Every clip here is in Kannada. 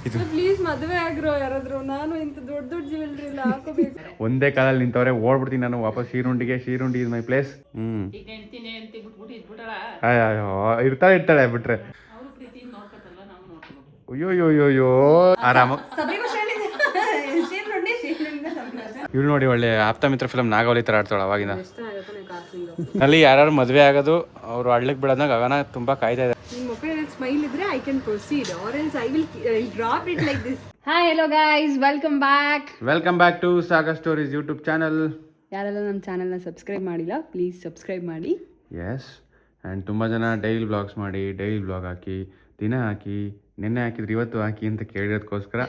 ಇದು ಪ್ಲೀಸ್ ಮದುವೆ ಆಗ್ರೋ ಯಾರಾದ್ರೂ. ನಾನು ಇಂತ ದೊಡ್ಡ ದೊಡ್ಡ ಜ್ಯುವೆಲ್ರಿ ಎಲ್ಲ ಹಾಕೋಬೇಕು. ಒಂದೇ ಕಾಲಲ್ಲಿ ನಿಂತವ್ರೆ ಓಡ್ಬಿಡ್ತೀನಿ ನಾನು ವಾಪಸ್ ಶೀರುಂಡಿ ಇಸ್ ಮೈ ಪ್ಲೇಸ್. ಇರ್ತಾಳೆ ಬಿಟ್ರೆ. ಅಯ್ಯೋ ಆರಾಮ. ಇವ್ರು ನೋಡಿ ಒಳ್ಳೆ ಆಪ್ತ ಮಿತ್ರ ಫಿಲಮ್ ನಾಗವಲಿ ತರ ಆಡ್ತಾಳ ಅವಾಗಿನ. ಅಲ್ಲಿ ಯಾರು ಮದುವೆ ಆಗೋದು ಅವ್ರು ಹಳ್ಳಕ್ ಬಿಡೋದಾಗ ಗಗನ ತುಂಬಾ ಕಾಯ್ತಾ ಇದೆ. ನಿಮ್ಮ ಮುಖದಲ್ಲಿ ಸ್ಮೈಲ್ ಇದ್ರೆ I can proceed or else I will drop it like this. Hi hello guys, welcome back to Saga Stories YouTube channel. ಯಾರೆಲ್ಲ ನಮ್ಮ ಚಾನಲ್ನ ಸಬ್ಸ್ಕ್ರೈಬ್ ಮಾಡಿಲ್ಲ ಪ್ಲೀಸ್ ಸಬ್ಸ್ಕ್ರೈಬ್ ಮಾಡಿ. ಎಸ್ ಆ್ಯಂಡ್ ತುಂಬ ಜನ ಡೈಲಿ ಬ್ಲಾಗ್ಸ್ ಮಾಡಿ, ಡೈಲಿ ಬ್ಲಾಗ್ ಹಾಕಿ, ದಿನ ಹಾಕಿ, ನಿನ್ನೆ ಹಾಕಿದ್ರೆ ಇವತ್ತು ಹಾಕಿ ಅಂತ ಕೇಳಿರೋದಕ್ಕೋಸ್ಕರ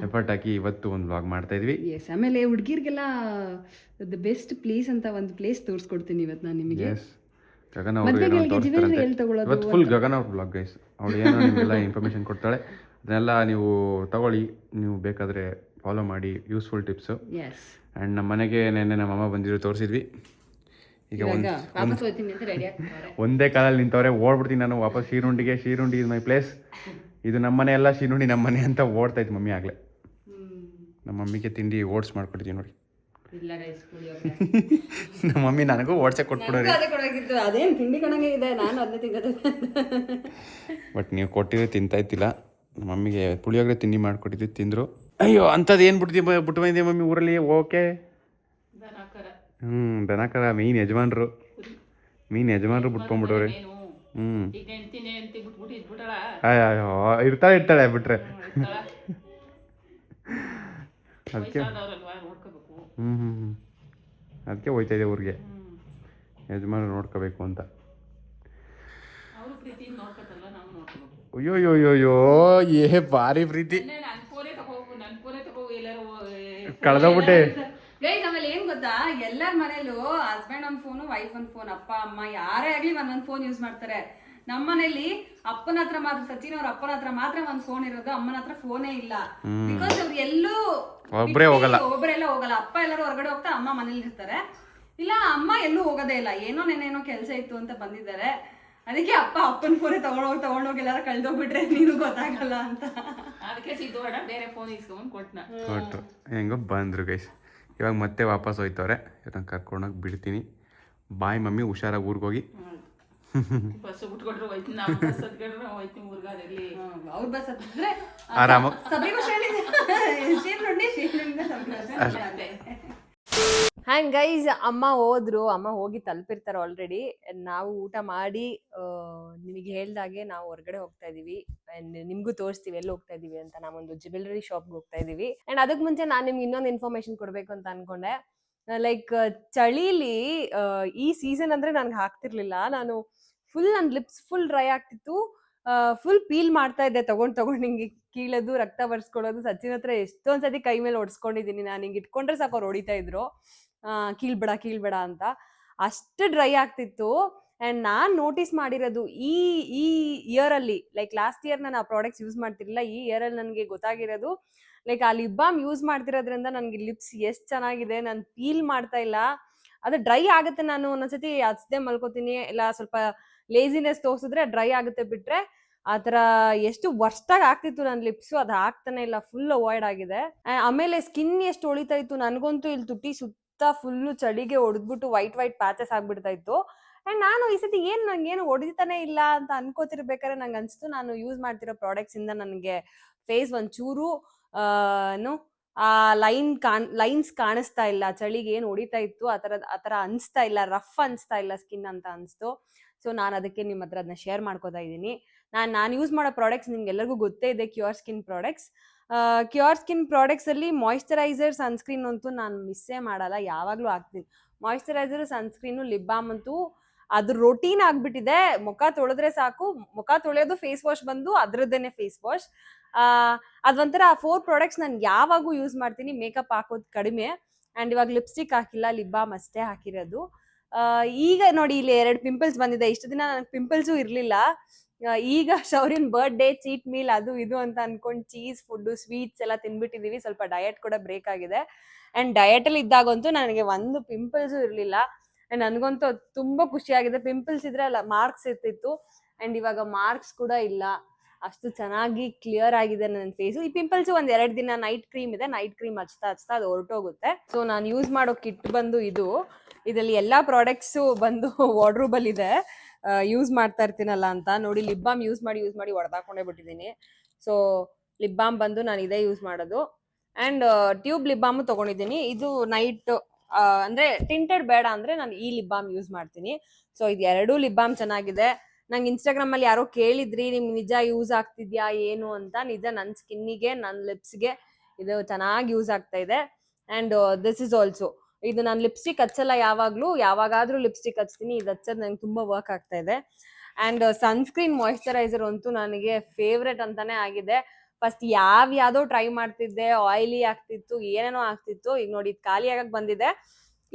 ಎಫರ್ಟ್ ಹಾಕಿ ಇವತ್ತು ಒಂದು ಬ್ಲಾಗ್ ಮಾಡ್ತಾ ಇದ್ವಿ. ಎಸ್, ಆಮೇಲೆ ಹುಡುಗಿರಿಗೆಲ್ಲ ದ ಬೆಸ್ಟ್ ಪ್ಲೇಸ್ ಅಂತ ಒಂದು ಪ್ಲೇಸ್ ತೋರಿಸ್ಕೊಡ್ತೀನಿ ಇವತ್ತು ನಾನು ನಿಮಗೆ. ಎಸ್, ಗಗನ ಅವರು ಇವತ್ತು ಫುಲ್ ಗಗನ ಅವ್ರ ಬ್ಲಾಗ್ ಗೈಸ್. ಅವಳು ಏನೋ ನಿಮಗೆಲ್ಲ ಇನ್ಫಾರ್ಮೇಷನ್ ಕೊಡ್ತಾಳೆ, ಅದನ್ನೆಲ್ಲ ನೀವು ತಗೊಳ್ಳಿ, ನೀವು ಬೇಕಾದರೆ ಫಾಲೋ ಮಾಡಿ, ಯೂಸ್ಫುಲ್ ಟಿಪ್ಸು. ಎಸ್, ಆ್ಯಂಡ್ ನಮ್ಮ ಮನೆಗೆ ನೆನ್ನೆ ನಮ್ಮ ಅಮ್ಮ ಬಂದಿರೋ ತೋರಿಸಿದ್ವಿ. ಈಗ ಒಂದೇ ಕಾಲಲ್ಲಿ ನಿಂತವ್ರೆ ಓಡ್ಬಿಡ್ತೀನಿ ನಾನು ವಾಪಸ್ ಶೀರುಂಡಿ ಇಸ್ ಮೈ ಪ್ಲೇಸ್. ಇದು ನಮ್ಮ ಮನೆ ಎಲ್ಲ ಶೀರುಂಡಿ ನಮ್ಮ ಮನೆ ಅಂತ ಓಡ್ತಾಯಿತ್ತು ಮಮ್ಮಿ ಆಗಲೇ. ನಮ್ಮ ಮಮ್ಮಿಗೆ ತಿಂಡಿ ಓಟ್ಸ್ ಮಾಡ್ಕೊಟ್ಟಿದ್ದೀವಿ ನೋಡಿ. ನಮ್ಮ ಮಮ್ಮಿ ನನಗೂ ಓಟ್ಸೆ ಕೊಟ್ಬಿಡೋರಿ. ಅದೇನು ತಿಂಡಿ ಕಣಂಗೆ ಇದೆ, ನಾನು ಅದನ್ನೇ ತಿನ್ನೋದು. ಬಟ್ ನೀವು ಕೊಟ್ಟಿದ್ರೆ ತಿಂತಾಯ್ತಿಲ್ಲ. ನಮ್ಮ ಮಮ್ಮಿಗೆ ಪುಳಿಯೋಗರೆ ತಿಂಡಿ ಮಾಡ್ಕೊಟ್ಟಿದ್ದು ತಿಂದರು. ಅಯ್ಯೋ ಅಂಥದ್ದು ಏನು ಬಿಟ್ಟು ಬಂದಿದೆ ಮಮ್ಮಿ ಊರಲ್ಲಿ. ಓಕೆ, ದನಕರ ಮೀನ್ ಯಜಮಾನ್ರು ಬಿಟ್ಕೊಂಡ್ಬಿಟ್ಟವ್ರೆ. ಇರ್ತಾಳೆ ಬಿಟ್ರೆ. ಅದಕ್ಕೆ ಅದಕ್ಕೆ ಹೋಯ್ತಾ ಇದೆ ಊರಿಗೆ, ಯಜಮಾನ್ರು ನೋಡ್ಕೋಬೇಕು ಅಂತ. ಅಯ್ಯೋಯ್ಯೋಯ್ಯೋ ಭಾರಿ ಪ್ರೀತಿ. ಕಳೆದೋಗ್ಬಿಟ್ಟೆ. ಗೈಸ್, ಆಮೇಲೆ ಏನ್ ಗೊತ್ತಾ, ಎಲ್ಲರ ಮನೇಲೂ ಹಸ್ಬೆಂಡ್ ಒಂದ್ ಫೋನು, ವೈಫ್ ಒಂದ್ ಫೋನ್, ಅಪ್ಪ ಅಮ್ಮ ಯಾರೇ ಆಗ್ಲಿ ಒಂದೊಂದ್ ಫೋನ್ ಯೂಸ್ ಮಾಡ್ತಾರೆ. ನಮ್ಮ ಮನೇಲಿ ಅಪ್ಪನ ಹತ್ರ ಮಾತ್ರ, ಸಚಿನ್ ಅವ್ರ ಅಪ್ಪನ ಹತ್ರ ಮಾತ್ರ ಒಂದ್ ಫೋನ್ ಇರೋದು, ಅಮ್ಮನ ಹತ್ರ ಫೋನೇ ಇಲ್ಲ. ಬಿಕಾಸ್ ಅವ್ರು ಎಲ್ಲೂ ಒಬ್ಬರೆಲ್ಲ ಹೋಗಲ್ಲ. ಅಪ್ಪ ಎಲ್ಲರೂ ಹೊರಗಡೆ ಹೋಗ್ತಾ, ಅಮ್ಮ ಮನೇಲಿ ಇರ್ತಾರೆ. ಇಲ್ಲ, ಅಮ್ಮ ಎಲ್ಲೂ ಹೋಗೋದೇ ಇಲ್ಲ. ಏನೇನೋ ಕೆಲಸ ಇತ್ತು ಅಂತ ಬಂದಿದ್ದಾರೆ. ಅದಕ್ಕೆ ಅಪ್ಪನ ಫೋನೇ ತಗೊಂಡೋಗಿ ಎಲ್ಲಾರು ಕಳ್ದೋಗ್ಬಿಟ್ರೆ ನೀನು ಗೊತ್ತಾಗಲ್ಲ ಅಂತ ಅದಕ್ಕೆ ಸಿದ್ದೋಡ ಬೇರೆ ಫೋನ್ ಇಸ್ಕೊಂಡ್ ಕೊಟ್ರು. ಹೆಂಗೋ ಬಂದ್ರು ಗೈಸ್. ಇವಾಗ ಮತ್ತೆ ವಾಪಸ್ ಹೋಯ್ತವ್ರೆ. ಇವ್ರನ್ನ ಕರ್ಕೊಂಡೋಗಿ ಬಿಡ್ತೀನಿ. ಬಾಯ್ ಮಮ್ಮಿ, ಹುಷಾರಾಗಿ ಊರಿಗೆ ಹೋಗಿ. ಆರಾಮ. ಹ್ಯಾಂಗ್ ಗೈಸ್, ಅಮ್ಮ ಹೋಗಿ ತಲುಪಿರ್ತಾರೆ ಆಲ್ರೆಡಿ. ನಾವು ಊಟ ಮಾಡಿ ನಿಮಗೆ ಹೇಳ್ದಾಗೆ ನಾವು ಹೊರಗಡೆ ಹೋಗ್ತಾ ಇದೀವಿ. ಅಂಡ್ ನಿಮ್ಗೂ ತೋರಿಸ್ತೀವಿ ಎಲ್ಲಿ ಹೋಗ್ತಾ ಇದೀವಿ ಅಂತ. ನಾವೊಂದು ಜ್ಯುವೆಲರಿ ಶಾಪ್ಗೆ ಹೋಗ್ತಾ ಇದೀವಿ. ಅಂಡ್ ಅದಕ್ ಮುಂಚೆ ನಾನು ನಿಮ್ಗೆ ಇನ್ನೊಂದು ಇನ್ಫಾರ್ಮೇಶನ್ ಕೊಡ್ಬೇಕು ಅಂತ ಅನ್ಕೊಂಡೆ. ಲೈಕ್ ಚಳಿಲಿ ಈ ಸೀಸನ್ ಅಂದ್ರೆ ನನ್ಗೆ ಹಾಕ್ತಿರ್ಲಿಲ್ಲ. ನಾನು ನನ್ ಲಿಪ್ಸ್ ಫುಲ್ ಡ್ರೈ ಆಗ್ತಿತ್ತು. ಫುಲ್ ಪೀಲ್ ಮಾಡ್ತಾ ಇದ್ದೆ ತಗೊಂಡ್ ಹಿಂಗೆ ಕೀಳೋದು, ರಕ್ತ ಬರ್ಸ್ಕೊಳ್ಳೋದು. ಸಚಿನ್ ಹತ್ರ ಎಷ್ಟೊಂದ್ಸತಿ ಕೈ ಮೇಲೆ ಹೊಡ್ಸ್ಕೊಂಡಿದೀನಿ. ನಾನು ಹಿಂಗೆ ಇಟ್ಕೊಂಡ್ರೆ ಸಾಕು ಅವ್ರು ಹೊಡಿತಾ ಇದ್ರು, ಕೀಳ್ಬೇಡ ಅಂತ. ಅಷ್ಟು ಡ್ರೈ ಆಗ್ತಿತ್ತು. ಅಂಡ್ ನಾನ್ ನೋಟಿಸ್ ಮಾಡಿರೋದು ಈ ಇಯರ್ ಅಲ್ಲಿ, ಲೈಕ್ ಲಾಸ್ಟ್ ಇಯರ್ ನಾನು ಆ ಪ್ರಾಡಕ್ಟ್ಸ್ ಯೂಸ್ ಮಾಡ್ತಿರ್ಲಿಲ್ಲ. ಈ ಇಯರ್ ಅಲ್ಲಿ ನನಗೆ ಗೊತ್ತಾಗಿರೋದು, ಲೈಕ್ ಆ ಲಿಪ್ ಬಾಮ್ ಯೂಸ್ ಮಾಡ್ತಿರೋದ್ರಿಂದ ನನ್ಗೆ ಲಿಪ್ಸ್ ಎಷ್ಟ್ ಚೆನ್ನಾಗಿದೆ. ನಾನು ಫೀಲ್ ಮಾಡ್ತಾ ಇಲ್ಲ. ಅದು ಡ್ರೈ ಆಗುತ್ತೆ. ನಾನು ಒಂದೊಂದ್ಸತಿ ಹಚ್ದೆ ಮಲ್ಕೋತೀನಿ, ಇಲ್ಲ ಸ್ವಲ್ಪ ಲೇಸಿನೆಸ್ ತೋರಿಸಿದ್ರೆ ಡ್ರೈ ಆಗುತ್ತೆ. ಬಿಟ್ರೆ ಆತರ ಎಷ್ಟು ವರ್ಸ್ಟಾಗಿ ಆಗ್ತಿತ್ತು ನನ್ನ ಲಿಪ್ಸು, ಅದು ಆಗ್ತಾನೆ ಇಲ್ಲ. ಫುಲ್ ಅವಾಯ್ಡ್ ಆಗಿದೆ. ಆಮೇಲೆ ಸ್ಕಿನ್ ಎಷ್ಟು ಹೊಳಿತಾ ಇತ್ತು ನನಗಂತೂ. ಇಲ್ಲಿ ತುಟಿ ಸುತ್ತ ಫುಲ್ಲು ಚಳಿಗೆ ಹೊಡೆದ್ಬಿಟ್ಟು ವೈಟ್ ಪ್ಯಾಚಸ್ ಆಗ್ಬಿಡ್ತಾ ಇತ್ತು. ಅಂಡ್ ನಾನು ಈ ಸತಿ ನಂಗೇನು ಹೊಡಿತಾನೆ ಇಲ್ಲ ಅಂತ ಅನ್ಕೋತಿರ್ಬೇಕಾದ್ರೆ ನಂಗೆ ಅನ್ಸ್ತು, ನಾನು ಯೂಸ್ ಮಾಡ್ತಿರೋ ಪ್ರಾಡಕ್ಟ್ಸ್ ಇಂದ ನನಗೆ ಫೇಸ್ ಒಂಚೂರು ಆ ಲೈನ್ಸ್ ಕಾಣಿಸ್ತಾ ಇಲ್ಲ. ಚಳಿಗೆ ಏನು ಹೊಡಿತಾ ಇತ್ತು ಆತರ ಅನ್ಸ್ತಾ ಇಲ್ಲ, ರಫ್ ಅನ್ಸ್ತಾ ಇಲ್ಲ ಸ್ಕಿನ್ ಅಂತ ಅನ್ಸ್ತು. ಸೊ ನಾನು ಅದಕ್ಕೆ ನಿಮ್ಮ ಹತ್ರ ಅದನ್ನ ಶೇರ್ ಮಾಡ್ಕೋತಾ ಇದ್ದೀನಿ. ನಾನು ಯೂಸ್ ಮಾಡೋ ಪ್ರಾಡಕ್ಟ್ಸ್ ನಿಮ್ಗೆಲ್ಲರಿಗೂ ಗೊತ್ತೇ ಇದೆ, cure skin products. Cure skin products ಅಲ್ಲಿ ಮಾಯಿಶ್ಚರೈಸರ್, ಸನ್ಸ್ಕ್ರೀನ್ ಅಂತೂ ನಾನು ಮಿಸ್ಸೇ ಮಾಡಲ್ಲ, ಯಾವಾಗ್ಲೂ ಹಾಕ್ತೀನಿ. ಮಾಯಿಶ್ಚರೈಸರ್, ಸನ್ಸ್ಕ್ರೀನು, ಲಿಪ್ ಬಾಮ್ ಅಂತೂ ಅದು ರೊಟೀನ್ ಆಗ್ಬಿಟ್ಟಿದೆ. ಮುಖ ತೊಳೆದ್ರೆ ಸಾಕು, ಮುಖ ತೊಳೆಯೋದು ಫೇಸ್ ವಾಶ್ ಬಂದು ಅದ್ರದ್ದೇನೆ ಫೇಸ್ ವಾಶ್. ಅದೊಂಥರ 4 ಪ್ರಾಡಕ್ಟ್ಸ್ ನಾನು ಯಾವಾಗೂ ಯೂಸ್ ಮಾಡ್ತೀನಿ. ಮೇಕಪ್ ಹಾಕೋದು ಕಡಿಮೆ. ಅಂಡ್ ಇವಾಗ ಲಿಪ್ಸ್ಟಿಕ್ ಹಾಕಿಲ್ಲ, ಲಿಪ್ ಬಾಮ್ ಅಷ್ಟೇ ಹಾಕಿರೋದು. ಈಗ ನೋಡಿ, ಇಲ್ಲಿ 2 ಪಿಂಪಲ್ಸ್ ಬಂದಿದೆ. ಇಷ್ಟು ದಿನ ನನಗೆ ಪಿಂಪಲ್ಸು ಇರ್ಲಿಲ್ಲ. ಈಗ ಶೌರ್ಯನ್ ಬರ್ಡೇ ಚೀಟ್ ಮೀಲ್ ಅದು ಇದು ಅಂತ ಅನ್ಕೊಂಡು ಚೀಸ್ ಫುಡ್, ಸ್ವೀಟ್ಸ್ ಎಲ್ಲ ತಿನ್ಬಿಟ್ಟಿದೀವಿ. ಸ್ವಲ್ಪ ಡಯಟ್ ಕೂಡ ಬ್ರೇಕ್ ಆಗಿದೆ. ಅಂಡ್ ಡಯಟ್ ಅಲ್ಲಿ ಇದ್ದಾಗಂತೂ ನನಗೆ ಒಂದು ಪಿಂಪಲ್ಸು ಇರ್ಲಿಲ್ಲ. ಅಂಡ್ ನನ್ಗಂತೂ ತುಂಬಾ ಖುಷಿ ಆಗಿದೆ. ಪಿಂಪಲ್ಸ್ ಇದ್ರೆ ಅಲ್ಲ ಮಾರ್ಕ್ಸ್ ಇರ್ತಿತ್ತು. ಅಂಡ್ ಇವಾಗ ಮಾರ್ಕ್ಸ್ ಕೂಡ ಇಲ್ಲ. ಅಷ್ಟು ಚೆನ್ನಾಗಿ ಕ್ಲಿಯರ್ ಆಗಿದೆ ನನ್ನ ಫೇಸು. ಈ ಪಿಂಪಲ್ಸ್ ಒಂದ್ 2 ದಿನ ನೈಟ್ ಕ್ರೀಮ್ ಇದೆ, ನೈಟ್ ಕ್ರೀಮ್ ಹಚ್ತಾ ಅದು ಹೊರಟೋಗುತ್ತೆ. ಸೊ ನಾನು ಯೂಸ್ ಮಾಡೋ ಕಿಟ್ ಬಂದು ಇದರಲ್ಲಿ ಎಲ್ಲಾ ಪ್ರಾಡಕ್ಟ್ಸ್ ಬಂದು ವಾರ್ಡ್ರೋಬಲ್ ಇದೆ. ಯೂಸ್ ಮಾಡ್ತಾ ಇರ್ತೀನಲ್ಲ ಅಂತ ನೋಡಿ, ಲಿಪ್ ಬಾಮ್ ಯೂಸ್ ಮಾಡಿ ಹೊಡೆದಾಕೊಂಡೇ ಬಿಟ್ಟಿದ್ದೀನಿ. ಸೊ ಲಿಪ್ ಬಾಮ್ ಬಂದು ನಾನು ಇದೇ ಯೂಸ್ ಮಾಡೋದು. ಅಂಡ್ ಟ್ಯೂಬ್ ಲಿಪ್ ಬಾಮ್ ತಗೊಂಡಿದ್ದೀನಿ. ಇದು ನೈಟ್ ಅಂದ್ರೆ ಟಿಂಟೆಡ್ ಬೇಡ ಅಂದ್ರೆ ನಾನು ಈ ಲಿಪ್ ಬಾಮ್ ಯೂಸ್ ಮಾಡ್ತೀನಿ. ಸೊ ಇದು 2 ಲಿಪ್ ಬಾಮ್ ಚೆನ್ನಾಗಿದೆ. ನಂಗೆ ಇನ್ಸ್ಟಾಗ್ರಾಮ್ ಅಲ್ಲಿ ಯಾರೋ ಕೇಳಿದ್ರಿ ನಿಮ್ಗೆ ನಿಜ ಯೂಸ್ ಆಗ್ತಿದ್ಯಾ ಏನು ಅಂತ. ನಿಜ ನನ್ನ ಸ್ಕಿನ್ನಿಗೆ ನನ್ನ ಲಿಪ್ಸ್ಗೆ ಇದು ಚೆನ್ನಾಗಿ ಯೂಸ್ ಆಗ್ತಾ ಇದೆ. ಅಂಡ್ ದಿಸ್ ಇಸ್ ಆಲ್ಸೋ ಇದು ನಾನು ಲಿಪ್ಸ್ಟಿಕ್ ಹಚ್ಚಲ್ಲ, ಯಾವಾಗಾದ್ರೂ ಲಿಪ್ಸ್ಟಿಕ್ ಹಚ್ತೀನಿ. ಇದು ಹಚ್ಚೋದು ನಂಗೆ ತುಂಬಾ ವರ್ಕ್ ಆಗ್ತಾ ಇದೆ. ಅಂಡ್ ಸನ್ಸ್ಕ್ರೀನ್ ಮಾಯಿಶ್ಚರೈಸರ್ ಅಂತೂ ನನಗೆ ಫೇವ್ರೆಟ್ ಅಂತಾನೆ ಆಗಿದೆ. ಫಸ್ಟ್ ಯಾವ್ದೋ ಟ್ರೈ ಮಾಡ್ತಿದ್ದೆ, ಆಯಿಲಿ ಆಗ್ತಿತ್ತು, ಏನೇನೋ ಆಗ್ತಿತ್ತು. ಈಗ ನೋಡಿ ಇದು ಖಾಲಿ ಆಗಕ್ ಬಂದಿದೆ.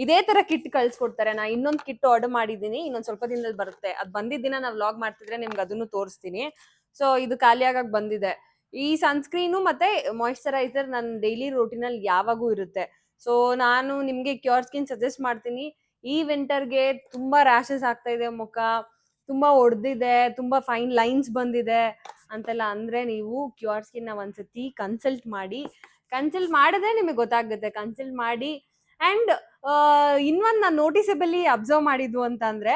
ಇದೇ ತರ ಕಿಟ್ ಕಳ್ಸ್ಕೊಡ್ತಾರೆ. ನಾ ಇನ್ನೊಂದು ಕಿಟ್ ಆರ್ಡರ್ ಮಾಡಿದೀನಿ, ಇನ್ನೊಂದ್ ಸ್ವಲ್ಪ ದಿನದಲ್ಲಿ ಬರುತ್ತೆ. ಅದ್ ಬಂದಿದ್ದ ದಿನ ನಾ ವ್ಲಾಗ್ ಮಾಡ್ತಿದ್ರೆ ನಿಮ್ಗೆ ಅದನ್ನು ತೋರಿಸ್ತೀನಿ. ಸೊ ಇದು ಖಾಲಿ ಆಗಕ್ ಬಂದಿದೆ. ಈ ಸನ್ಸ್ಕ್ರೀನು ಮತ್ತೆ ಮಾಯಿಶ್ಚರೈಸರ್ ನನ್ನ ಡೈಲಿ ರೂಟೀನ್ ಅಲ್ಲಿ ಯಾವಾಗೂ ಇರುತ್ತೆ. ಸೊ ನಾನು ನಿಮ್ಗೆ ಕ್ಯೂರ್ ಸ್ಕಿನ್ ಸಜೆಸ್ಟ್ ಮಾಡ್ತೀನಿ. ಈ ವಿಂಟರ್ಗೆ ತುಂಬಾ ರ್ಯಾಷಸ್ ಆಗ್ತಾ ಇದೆ, ಮುಖ ತುಂಬಾ ಒಡ್ದಿದೆ, ತುಂಬಾ ಫೈನ್ ಲೈನ್ಸ್ ಬಂದಿದೆ ಅಂತೆಲ್ಲ ಅಂದ್ರೆ ನೀವು ಕ್ಯೂರ್ ಸ್ಕಿನ್ ನ ಒಂದ್ಸತಿ ಕನ್ಸಲ್ಟ್ ಮಾಡಿದ್ರೆ ನಿಮಗೆ ಗೊತ್ತಾಗುತ್ತೆ. ಕನ್ಸಲ್ಟ್ ಮಾಡಿ. ಅಂಡ್ ಇನ್ನೊಂದ್ ನಾನು ನೋಟಿಸಬಲಿ ಅಬ್ಸರ್ವ್ ಮಾಡಿದ್ವು ಅಂತ ಅಂದ್ರೆ,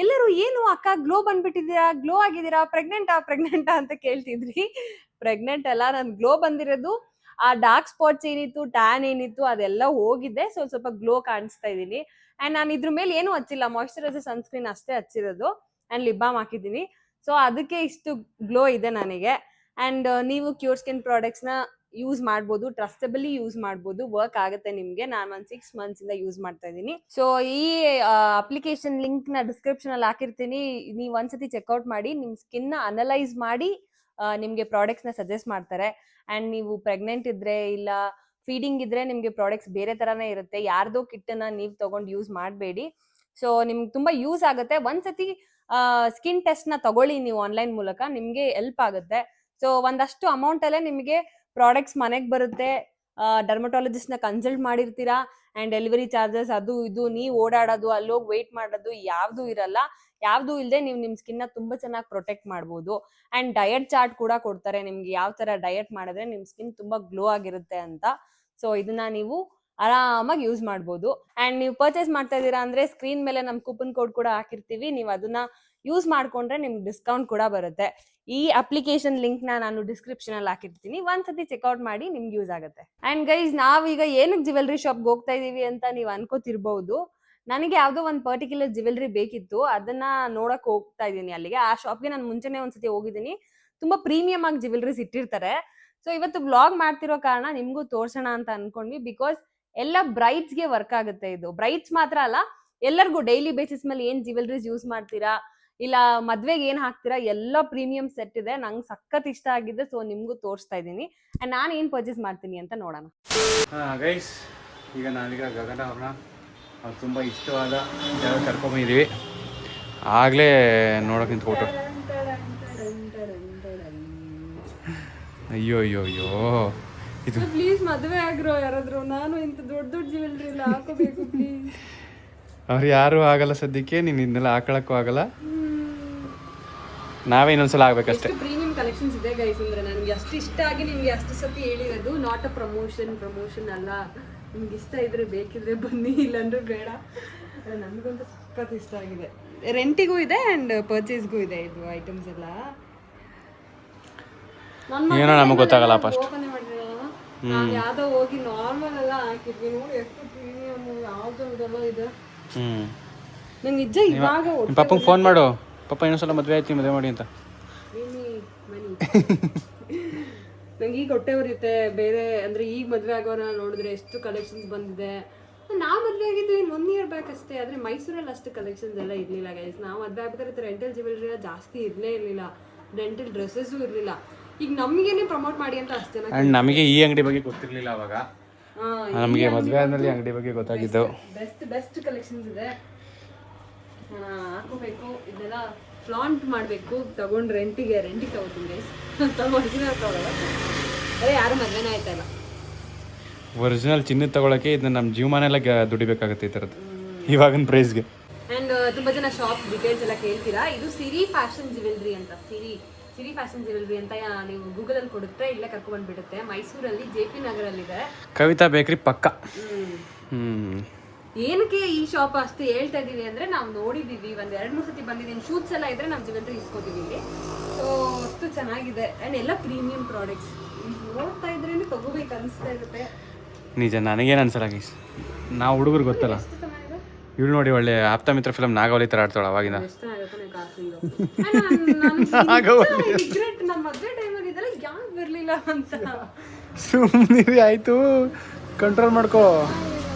ಎಲ್ಲರೂ ಏನು ಅಕ್ಕ ಗ್ಲೋ ಬಂದ್ಬಿಟ್ಟಿದ್ದೀರಾ, ಗ್ಲೋ ಆಗಿದ್ದೀರಾ, ಪ್ರೆಗ್ನೆಂಟಾ ಅಂತ ಕೇಳ್ತಿದ್ರಿ. ಪ್ರೆಗ್ನೆಂಟ್ ಅಲ್ಲ, ನನ್ ಗ್ಲೋ ಬಂದಿರೋದು ಆ ಡಾರ್ಕ್ ಸ್ಪಾಟ್ಸ್ ಏನಿತ್ತು, ಟ್ಯಾನ್ ಏನಿತ್ತು ಅದೆಲ್ಲ ಹೋಗಿದೆ. ಸ್ವಲ್ಪ ಗ್ಲೋ ಕಾಣಿಸ್ತಾ ಇದೀನಿ. ಅಂಡ್ ನಾನು ಇದ್ರ ಮೇಲೆ ಏನು ಹಚ್ಚಿಲ್ಲ, ಮಾಯಿಶ್ಚರೈಸರ್ ಸನ್ಸ್ಕ್ರೀನ್ ಅಷ್ಟೇ ಹಚ್ಚಿರೋದು. ಅಂಡ್ ಲಿಪ್ ಬಾಮ್ ಹಾಕಿದೀನಿ. ಸೊ ಅದಕ್ಕೆ ಇಷ್ಟು ಗ್ಲೋ ಇದೆ ನನಗೆ. ಅಂಡ್ ನೀವು ಕ್ಯೂರ್ ಸ್ಕಿನ್ ಪ್ರಾಡಕ್ಟ್ಸ್ ನ ಯೂಸ್ ಮಾಡ್ಬೋದು, ಟ್ರಸ್ಟಬಲಿ ಯೂಸ್ ಮಾಡ್ಬೋದು, ವರ್ಕ್ ಆಗುತ್ತೆ ನಿಮ್ಗೆ. ನಾನು 6 months ಇಂದ ಯೂಸ್ ಮಾಡ್ತಾ ಇದ್ದೀನಿ. ಸೊ ಈ ಅಪ್ಲಿಕೇಶನ್ ಲಿಂಕ್ ನ ಡಿಸ್ಕ್ರಿಪ್ಷನ್ ಅಲ್ಲಿ ಹಾಕಿರ್ತೀನಿ. ನೀವು ಒಂದ್ಸತಿ ಚೆಕ್ಔಟ್ ಮಾಡಿ, ನಿಮ್ ಸ್ಕಿನ್ ನ ಅನಲೈಸ್ ಮಾಡಿ ನಿಮ್ಗೆ ಪ್ರಾಡಕ್ಟ್ಸ್ ನ ಸಜೆಸ್ಟ್ ಮಾಡ್ತಾರೆ. ಅಂಡ್ ನೀವು ಪ್ರೆಗ್ನೆಂಟ್ ಇದ್ರೆ ಇಲ್ಲ ಫೀಡಿಂಗ್ ಇದ್ರೆ ನಿಮ್ಗೆ ಪ್ರಾಡಕ್ಟ್ಸ್ ಬೇರೆ ತರಾನೇ ಇರುತ್ತೆ. ಯಾರ್ದೋ ಕಿಟ್ ನ ನೀವು ತಗೊಂಡು ಯೂಸ್ ಮಾಡಬೇಡಿ. ಸೊ ನಿಮ್ಗೆ ತುಂಬಾ ಯೂಸ್ ಆಗುತ್ತೆ. ಒಂದ್ಸತಿ ಸ್ಕಿನ್ ಟೆಸ್ಟ್ ನ ತಗೊಳ್ಳಿ ನೀವು ಆನ್ಲೈನ್ ಮೂಲಕ, ನಿಮ್ಗೆ ಹೆಲ್ಪ್ ಆಗುತ್ತೆ. ಸೊ ಒಂದಷ್ಟು ಅಮೌಂಟ್ ಅಲ್ಲೇ ನಿಮ್ಗೆ ಪ್ರಾಡಕ್ಟ್ಸ್ ಮನೆಗೆ ಬರುತ್ತೆ. ಡರ್ಮಟಾಲಜಿಸ್ಟ್ ನ ಕನ್ಸಲ್ಟ್ ಮಾಡಿರ್ತೀರಾ. ಅಂಡ್ ಡೆಲಿವರಿ ಚಾರ್ಜಸ್ ಅದು ಇದು ನೀವು ಓಡಾಡೋದು, ಅಲ್ಲೋಗಿ ವೇಟ್ ಮಾಡೋದು ಯಾವ್ದು ಇರಲ್ಲ. ಯಾವ್ದು ಇಲ್ಲದೆ ನೀವು ನಿಮ್ ಸ್ಕಿನ್ ನ ತುಂಬಾ ಚೆನ್ನಾಗಿ ಪ್ರೊಟೆಕ್ಟ್ ಮಾಡ್ಬೋದು. ಅಂಡ್ ಡಯಟ್ ಚಾರ್ಟ್ ಕೂಡ ಕೊಡ್ತಾರೆ ನಿಮ್ಗೆ, ಯಾವ ತರ ಡಯಟ್ ಮಾಡಿದ್ರೆ ನಿಮ್ ಸ್ಕಿನ್ ತುಂಬಾ ಗ್ಲೋ ಆಗಿರುತ್ತೆ ಅಂತ. ಸೊ ಇದನ್ನ ನೀವು ಆರಾಮಾಗಿ ಯೂಸ್ ಮಾಡ್ಬೋದು. ಅಂಡ್ ನೀವು ಪರ್ಚೇಸ್ ಮಾಡ್ತಾ ಇದೀರಾ ಅಂದ್ರೆ ಸ್ಕ್ರೀನ್ ಮೇಲೆ ನಮ್ ಕೂಪನ್ ಕೋಡ್ ಕೂಡ ಹಾಕಿರ್ತೀವಿ. ನೀವು ಅದನ್ನ ಯೂಸ್ ಮಾಡ್ಕೊಂಡ್ರೆ ನಿಮ್ಗೆ ಡಿಸ್ಕೌಂಟ್ ಕೂಡ ಬರುತ್ತೆ. ಈ ಅಪ್ಲಿಕೇಶನ್ ಲಿಂಕ್ ನಾನು ಡಿಸ್ಕ್ರಿಪ್ಷನ್ ಅಲ್ಲಿ ಹಾಕಿರ್ತೀನಿ. ಒಂದ್ಸತಿ ಚೆಕ್ಔಟ್ ಮಾಡಿ, ನಿಮ್ಗೆ ಯೂಸ್ ಆಗುತ್ತೆ. ಅಂಡ್ ಗೈಸ್, ನಾವೀಗ ಏನಕ್ಕೆ ಜ್ಯುವೆಲ್ರಿ ಶಾಪ್ಗೆ ಹೋಗ್ತಾ ಇದೀವಿ ಅಂತ ನೀವು ಅನ್ಕೋತಿರ್ಬಹುದು. ನನಗೆ ಯಾವ್ದೋ ಒಂದು ಪರ್ಟಿಕ್ಯುಲರ್ ಜ್ಯುವೆಲ್ರಿ ಬೇಕಿತ್ತು, ಅದನ್ನ ನೋಡಕ್ ಹೋಗ್ತಾ ಇದೀನಿ ಅಲ್ಲಿಗೆ. ಆ ಶಾಪ್ಗೆ ನಾನು ಮುಂಚೆನೆ ಒಂದ್ಸತಿ ಹೋಗಿದ್ದೀನಿ. ತುಂಬಾ ಪ್ರೀಮಿಯಂ ಆಗಿ ಜ್ಯುವೆಲ್ರೀಸ್ ಇಟ್ಟಿರ್ತಾರೆ. ಸೊ ಇವತ್ತು ಬ್ಲಾಗ್ ಮಾಡ್ತಿರೋ ಕಾರಣ ನಿಮ್ಗೂ ತೋರ್ಸೋಣ ಅಂತ ಅನ್ಕೊಂಡ್ವಿ. ಬಿಕಾಸ್ ಎಲ್ಲ ಬ್ರೈಡ್ಸ್ಗೆ ವರ್ಕ್ ಆಗುತ್ತೆ. ಇದು ಬ್ರೈಡ್ಸ್ ಮಾತ್ರ ಅಲ್ಲ, ಎಲ್ಲರಿಗೂ ಡೈಲಿ ಬೇಸಿಸ್ ಮೇಲೆ ಏನ್ ಜ್ಯುವೆಲ್ರೀಸ್ ಯೂಸ್ ಮಾಡ್ತೀರಾ, ಇಲ್ಲ ಮದ್ವೆಗೆ ಏನ್ ಹಾಕ್ತೀರಾ, ಎಲ್ಲ ಪ್ರೀಮಿಯಂ ಸೆಟ್ ಇದೆ. ನಂಗೆ ಸಖತ್ ಇಷ್ಟ ಆಗಿದೆ. ಸೊ ನಿಮ್ಗೂ ತೋರಿಸ್ತಾ ಇದ್ದೀನಿ. ಅಂಡ್ ನಾನು ಏನ್ ಪರ್ಚೇಸ್ ಮಾಡ್ತೀನಿ ಅಂತ ನೋಡೋಣ. ಗೈಸ್, ಈಗ ನಾವೀಗ ಗಗನ ಅವ್ರನ್ನ ಅವ್ರು ತುಂಬ ಇಷ್ಟವಾದ ಜಾಗ ಕರ್ಕೊಂಬಂದಿದ್ದೀವಿ. ಆಗಲೇ ನೋಡೋಕೆ ನಿಂತ್ಕೊಟ್ಟು. ಅಯ್ಯೋ ಇದು ಪ್ಲೀಸ್ ಮದುವೆ ಆಗ್ರೋ ಯಾರಾದ್ರೂ. ನಾನು ಇಂಥ ದೊಡ್ಡ ಜ್ಯುವೆಲ್ರಿ ಎಲ್ಲ ಹಾಕೋಬೇಕು ಪ್ಲೀಸ್. ಅವ್ರು ಯಾರು ಆಗಲ್ಲ ಸದ್ಯಕ್ಕೆ, ನೀನು ಇದನ್ನೆಲ್ಲ ಹಾಕೊಳಕ್ಕೂ ಆಗಲ್ಲ. ನಾವೇ ಇನ್ನೊಂದ್ಸಲ ಆಗ್ಬೇಕಷ್ಟೇ. ಪ್ರೀಮಿಯಂ ಕಲೆಕ್ಷನ್ಸ್ ಇದೆ ಗೈಸ್. ಅಂದ್ರೆ ನನಗೆ ಅಷ್ಟು ಇಷ್ಟ ಆಗಿ ನಿಮ್ಗೆ ಅಷ್ಟು ಸತಿ ಹೇಳಿರೋದು. ನಾಟ್ ಅ ಪ್ರಮೋಷನ್ ಅಲ್ಲ. ನಿಮ್ಗೆ ಇಷ್ಟ ಇದ್ರೆ ಬೇಕಿದ್ರೆ ಬನ್ನಿ, ಇಲ್ಲಾಂದ್ರೆ ಬೇಡ. ನಮಗಂತೂ ಸಖತ್ ಇಷ್ಟ ಆಗಿದೆ. ರೆಂಟಿಗೂ ಇದೆ ಅಂಡ್ ಪರ್ಚೇಸ್ಗೂ ಇದೆ ಇದು ಐಟಮ್ಸ್ ಎಲ್ಲ. ಏನೋ ನಮಗೆ ಗೊತ್ತಾಗಲ್ಲ ಫಸ್ಟ್. ನಾನು ಯಾವ್ದೋ ಹೋಗಿ ನಾರ್ಮಲ್ ಎಲ್ಲ ಹಾಕಿದ್ವಿ. ನೋಡಿ ಎಷ್ಟು ಪ್ರೀಮಿಯಂ, ಯಾವ್ದು ಇದೆಲ್ಲ ಇದೆ. ನಂಗೆ ನಿಜ ಇವಾಗ ಪಾಪಂಗೆ ಫೋನ್ ಮಾಡು, ಪಾಪ ಇನ್ನೊಂದ್ಸಲ ಮದುವೆ ಆಯ್ತು, ಮದುವೆ ಮಾಡಿ ಅಂತ. ನಂಗೆ ಈಗ ಹೊಟ್ಟೆ ಉರಿಯುತ್ತೆ. ಬೇರೆ ಅಂದ್ರೆ ಈಗ ಮದುವೆ ಆಗೋರ ನೋಡಿದ್ರೆ ಎಷ್ಟು ಕಲೆಕ್ಷನ್ಸ್ ಬಂದಿದೆ. ನಾವು ಮದುವೆ ಆಗಿದ್ವಿ 1 year ಬ್ಯಾಕ್ ಅಷ್ಟೇ. ಆದ್ರೆ ಮೈಸೂರಲ್ಲಿ ಅಷ್ಟು ಕಲೆಕ್ಷನ್ಸ್ ಎಲ್ಲ ಇರ್ಲಿಲ್ಲ ಗೈಸ್. ನಾವು ಮದುವೆ ಆಗ್ಬೇಕಾದ್ರೆ ರೆಂಟಲ್ ಜ್ಯುವೆಲ್ರಿ ಎಲ್ಲ ಜಾಸ್ತಿ ಇರಲೇ ಇರಲಿಲ್ಲ. ರೆಂಟಲ್ ಡ್ರೆಸ್ಸಸ್ಸು ಇರಲಿಲ್ಲ. ಈಗ ನಮಗೇನೆ ಪ್ರಮೋಟ್ ಮಾಡಿ ಅಂತ ಅಷ್ಟು ಜನ. ಅಂಡ್ ನಮಗೆ ಈ ಅಂಗಡಿ ಬಗ್ಗೆ ಗೊತ್ತಿರಲಿಲ್ಲ ಅವಾಗ. ನಮಗೆ ಮದುವೆ ಆದ್ಮೇಲೆ ಅಂಗಡಿ ಬಗ್ಗೆ ಗೊತ್ತಾಗಿದ್ದು. ಬೆಸ್ಟ್ ಕಲೆಕ್ಷನ್ಸ್ ಇದೆ. ಹಾಕೋಬೇಕು, ಇದೆಲ್ಲ ಫ್ಲಾಂಟ್ ಮಾಡಬೇಕು. ತಗೊಂಡು ರೆಂಟಿಗೆ ತಗೋತೀನಿ ಗೈಸ್. ಒರಿಜಿನಲ್ ತಗೊಳ್ಳಲ್ಲ. ಅದೇ ಯಾರು ಮದುವೆನೇ ಆಯ್ತಲ್ಲ. ಒರಿಜಿನಲ್ ಚಿನ್ನದ ತಗೊಳಕ್ಕೆ ಇದನ್ನ ನಮ್ಮ ಜೀವಮಾನ ಎಲ್ಲ ದುಡಿಬೇಕಾಗುತ್ತೆ ಈ ಥರದ್ದು ಇವಾಗಿನ ಪ್ರೈಸ್ಗೆ. ಆ್ಯಂಡ್ ತುಂಬ ಜನ ಶಾಪ್ ಡೀಟೇಲ್ಸ್ ಎಲ್ಲ ಕೇಳ್ತೀರಾ. ಇದು ಸಿರಿ ಫ್ಯಾಷನ್ ಜ್ಯುವೆಲ್ರಿ ಅಂತ. ಸಿರಿ ಫ್ಯಾಷನ್ ಜ್ಯುವೆಲ್ರಿ ಅಂತ ನೀವು ಗೂಗಲಲ್ಲಿ ಕೊಡುತ್ತೆ ಇಲ್ಲೇ ಕರ್ಕೊಂಡ್ಬಂದ್ಬಿಡುತ್ತೆ. ಮೈಸೂರಲ್ಲಿ JP ನಗರಲ್ಲಿದೆ. ಕವಿತಾ ಬೇಕ್ರಿ ಪಕ್ಕ. ಏನಕ್ಕೆ ಈ ಶಾಪ್ ಅಷ್ಟು ಹೇಳ್ತಾ ಇದೀವಿ ಅಂದ್ರೆ ನಾವು ನೋಡಿದೀವಿ, ಒಂದ್ 2-3 ಸತಿ ಬಂದಿದ್ದೀನಿ. ಶೂಟ್ಸ್ ಎಲ್ಲ ಇದ್ರೆ ನಾವು ಜ್ಯುವೆಲ್ರಿ ಇಸ್ಕೋತೀವಿ ಇಲ್ಲಿ. ಸೊ ಅಷ್ಟು ಚೆನ್ನಾಗಿದೆ ಅಂಡ್ ಎಲ್ಲ ಪ್ರೀಮಿಯಂ ಪ್ರಾಡಕ್ಟ್ಸ್. ನೋಡ್ತಾ ಇದ್ರೇನೆ ತಗೋಬೇಕು ಅನಿಸ್ತಾ ಇರುತ್ತೆ. ನಿಜ, ನನಗೇನು ಅನ್ಸಲ್ಲ ಗೈಸ್. ನಾವು ಹುಡುಗರು ಗೊತ್ತಲ್ಲ, ಎಷ್ಟು ಚೆನ್ನಾಗಿದೆ. ಇವಳು ನೋಡಿ ಒಳ್ಳೆ ಆಪ್ತ ಮಿತ್ರ ಫಿಲಮ್ ನಾಗವಲ್ಲಿ ಥರ ಆಡ್ತಾಳೆ ಅವಾಗಿನ. ಎಷ್ಟು ಚೆನ್ನಾಗಿರುತ್ತೆ ನೀವು ಕಾಸಿಂದು. ನಾಗವಲ್ಲಿ ರಿಗ್ರೆಟ್ ನಮ್ಮ ಮದುವೆ ಟೈಮಲ್ಲಿ ಇದೆಲ್ಲ ಯಾಕೆ ಬರಲಿಲ್ಲ ಅಂತ. ಸುಮ್ಮನೆ ಆಯಿತು, ಕಂಟ್ರೋಲ್ ಮಾಡ್ಕೋ.